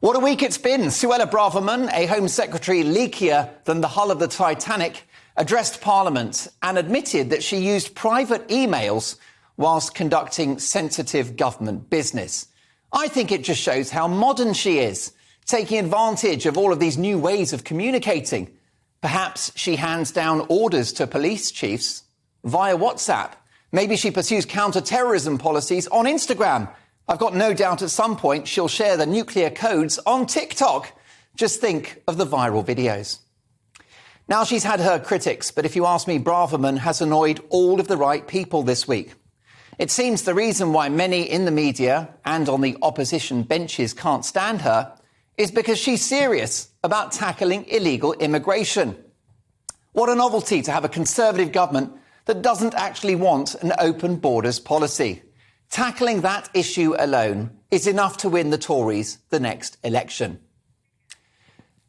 What a week it's been. Suella Braverman, a Home Secretary leakier than the hull of the Titanic, addressed Parliament and admitted that she used private emails whilst conducting sensitive government business. I think it just shows how modern she is, taking advantage of all of these new ways of communicating. Perhaps she hands down orders to police chiefs via WhatsApp. Maybe she pursues counter-terrorism policies on Instagram. I've got no doubt at some point she'll share the nuclear codes on TikTok. Just think of the viral videos. Now, she's had her critics, but if you ask me, Braverman has annoyed all of the right people this week. It seems the reason why many in the media and on the opposition benches can't stand her is because she's serious about tackling illegal immigration. What a novelty to have a Conservative government that doesn't actually want an open borders policy. Tackling that issue alone is enough to win the Tories the next election.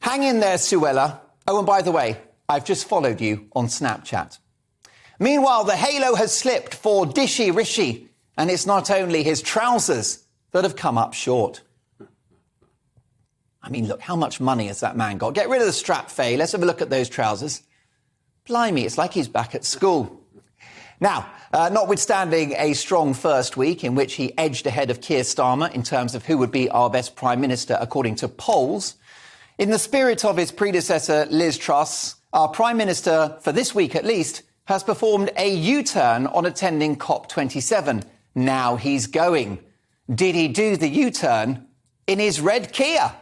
Hang in there, Suella. Oh, and by the way, I've just followed you on Snapchat. Meanwhile, the halo has slipped for Dishy Rishi, and it's not only his trousers that have come up short. I mean, look, how much money has that man got? Get rid of the strap, Faye. Let's have a look at those trousers. Blimey, it's like he's back at school. Now, notwithstanding a strong first week in which he edged ahead of Keir Starmer in terms of who would be our best Prime Minister according to polls, in the spirit of his predecessor Liz Truss, our Prime Minister, for this week at least, has performed a U-turn on attending COP27. Now he's going. Did he do the U-turn in his red Kia?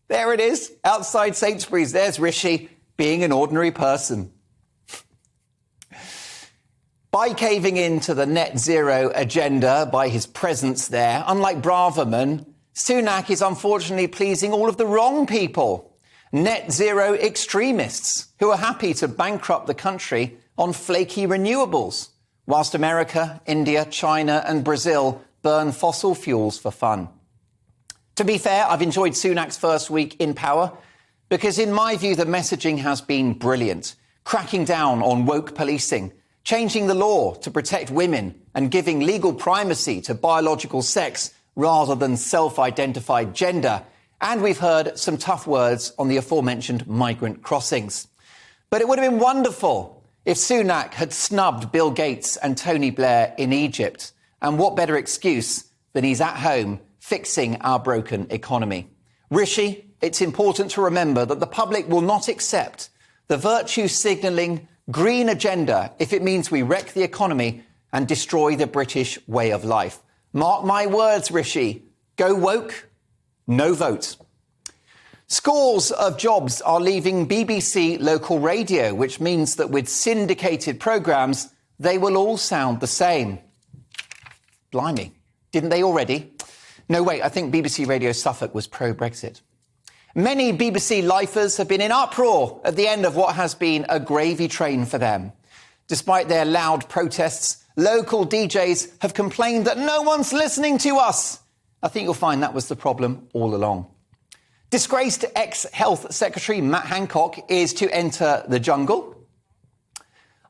There it is, outside Sainsbury's. There's Rishi being an ordinary person. By caving into the net zero agenda by his presence there, unlike Braverman, Sunak is unfortunately pleasing all of the wrong people. Net zero extremists who are happy to bankrupt the country on flaky renewables, whilst America, India, China and Brazil burn fossil fuels for fun. To be fair, I've enjoyed Sunak's first week in power because, in my view, the messaging has been brilliant. Cracking down on woke policing, changing the law to protect women and giving legal primacy to biological sex rather than self-identified gender. And we've heard some tough words on the aforementioned migrant crossings. But it would have been wonderful if Sunak had snubbed Bill Gates and Tony Blair in Egypt. And what better excuse than he's at home fixing our broken economy. Rishi, it's important to remember that the public will not accept the virtue signalling green agenda if it means we wreck the economy and destroy the British way of life. Mark my words, Rishi. Go woke, no vote. Scores of jobs are leaving BBC local radio, which means that with syndicated programmes, they will all sound the same. Blimey, didn't they already? No, wait, I think BBC Radio Suffolk was pro-Brexit. Many BBC lifers have been in uproar at the end of what has been a gravy train for them. Despite their loud protests, local DJs have complained that no one's listening to us. I think you'll find that was the problem all along. Disgraced ex-Health Secretary Matt Hancock is to enter the jungle.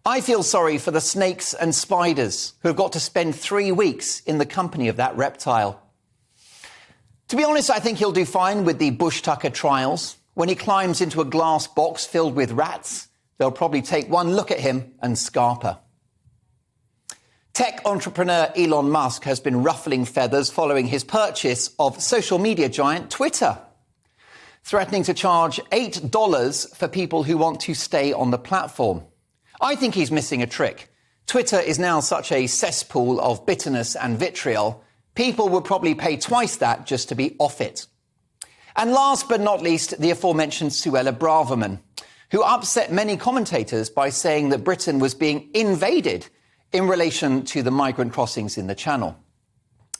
I feel sorry for the snakes and spiders who have got to spend 3 weeks in the company of that reptile. To be honest, I think he'll do fine with the Bush Tucker trials. When he climbs into a glass box filled with rats, they'll probably take one look at him and scarper. Tech entrepreneur Elon Musk has been ruffling feathers following his purchase of social media giant Twitter, threatening to charge $8 for people who want to stay on the platform. I think he's missing a trick. Twitter is now such a cesspool of bitterness and vitriol. People would probably pay twice that just to be off it. And last but not least, the aforementioned Suella Braverman, who upset many commentators by saying that Britain was being invaded in relation to the migrant crossings in the Channel.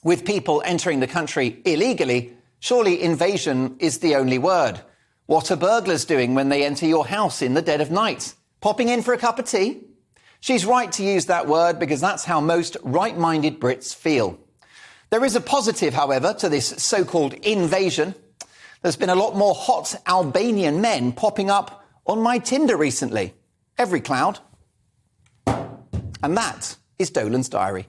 With people entering the country illegally, surely invasion is the only word. What are burglars doing when they enter your house in the dead of night? Popping in for a cup of tea? She's right to use that word because that's how most right-minded Brits feel. There is a positive, however, to this so-called invasion. There's been a lot more hot Albanian men popping up on my Tinder recently. Every cloud. And that is Dolan's diary.